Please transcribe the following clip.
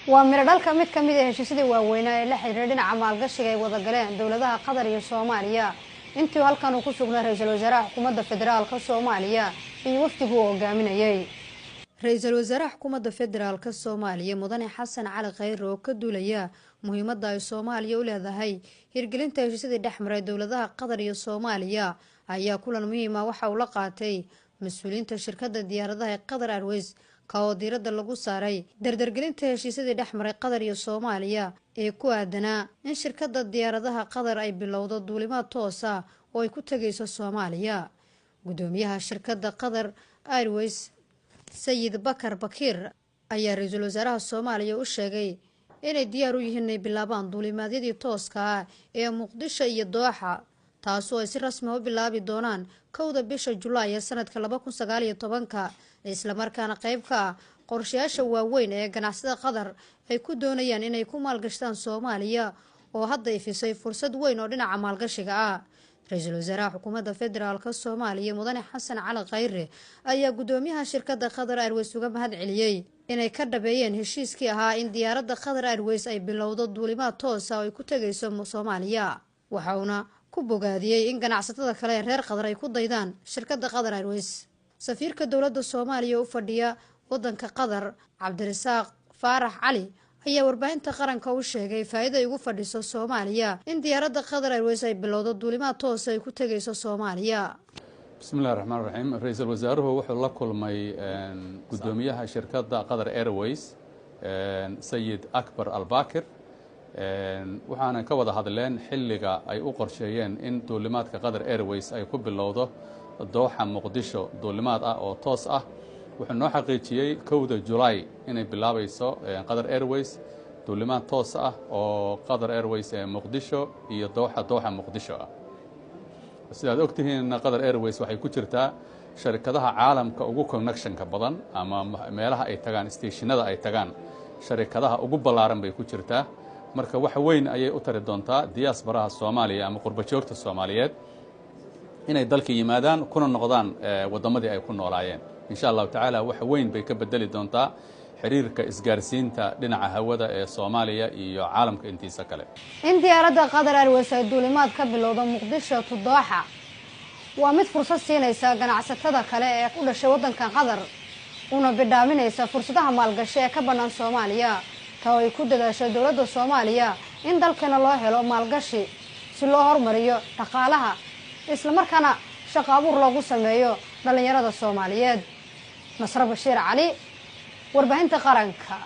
ومردال كميت هشيسدي واوينا ee la xiriira dhinaca maalgashiga ay wada galeen dawladaha Qatar iyo Soomaaliya intii halkan uu ku sugnaa ra'iisul wasaaraha xukuumadda federaalka Soomaaliya iyo wafdigu hogaaminayay ra'iisul wasaaraha xukuumadda federaalka Soomaaliya mudane Xasan Cali Khayr oo ka duulaya muhiimadda ay Soomaaliya u leedahay hirgelinta heshiisyada dhexmaray dawladaha Qatar iyo Soomaaliya ayaa kulan muhiim ah waxa uu la qaatay mas'uuliyiinta shirkadda diyaaradaha ee Qatar Airways كاو ديرada lagu saaray dardargelinta heshiisyada dhexmaray Qatar iyo Soomaaliya ee ku aadana in shirkadda diyaaradaha Qatar ay bilowdo duulimaad toos ah oo ay ku tagayso Soomaaliya gudoomiyaha shirkadda Qatar Airways Sayid Bakar Bakir ayaa ra'iisul wasaaraha Soomaaliya u sheegay inay diyaar u yihiin inay bilaabaan duulimaadyadii tooska ah ee Muqdisho iyo Dooxa taasoo ay si rasmi ah u bilaabi doonaan 1 bisha Julaay ee sanadka 2019 isla markaana qayb ka ah qorshayaasha waaweyn ee ganacsiga Qatar ay ku doonayaan inay ku maalgashadaan Soomaaliya oo hadda ifisay fursad weyn oo dhinaca maalgashiga ah ra'iisul wasaaraha xukuumadda federaalka Soomaaliya mudane Xasan Cali Khayr ayaa gudoomiyaha shirkadda Qatar Airways uga mahad celiyay inay ka dhabeeyeen heshiiskii ahaa in diyaaradda Qatar Airways ay bilowdo duulimaad toos ah oo ay ku tagayso Soomaaliya waxaana ku bogaadiyay in ganacsatada kale ee reer Qatar ay ku daydaan shirkadda Qatar Airways safiirka dawladda Soomaaliya u fadhiya wadanka Qatar Cabdirasaaq Faarax Cali ayaa warbaahinta qaranka u sheegay faa'iido ugu fadhiso Soomaaliya in diyaaradda Qatar Airways ay bilowdo duulimaad toos ah ay ku tagayso Soomaaliya bismillaahir rahmaanir rahiim ra'iisul wasaaruhu wuxuu la kulmay gudoomiyaha shirkadda Qatar Airways Sayid Akbar Al-Bakir waxaana ka wada hadleen xilliga ay u qorsheeyeen in duulimaadka Qatar Airways ay ku bilowdo Dooxa Muqdisho duulimaad ah oo toos ah wuxuu noo xaqiijiyay 1 July inay bilaabayso Qatar Airways duulimaad toos ah oo Qatar Airways ee Muqdisho iyo Dooxa Muqdisho ah sidaad ogtihiin Qatar Airways waxay ku jirtaa shirkadaha caalamka ugu connectionka badan ama meelaha ay tagaan stationada ay tagaan shirkadaha ugu ballaaran bay ku jirtaa marka wax weyn ayay u tari doontaa diasporaha Soomaaliya ama qurba joogta Soomaaliyeed inay dalka yimaadaan kuna noqdaan wadamadii ay ku noolaayeen insha Allah taala wax weyn bay ka bedeli doontaa xiriirka isgaarsiinta dhinaca hawada ee Soomaaliya iyo caalamka intiisa kale in diyaaradda Qatar Airways ay duulimaad ka bilowdo Muqdisho to Dooxa waa mid fursad siinaysa ganacsatada kale ee ku dhashay wadanka Qatar una bidaaminaysa fursadaha maalgashi ee ka banaan Soomaaliya taas ay ku dadaashay dawladda Soomaaliya in dalkeena loo helo maalgashi si loo horumariyo dhaqaalaha isla markaana shaqo abuur loogu sameeyo dhalinyarada Soomaaliyeed Nasr Bashiir Cali warbaahinta qaranka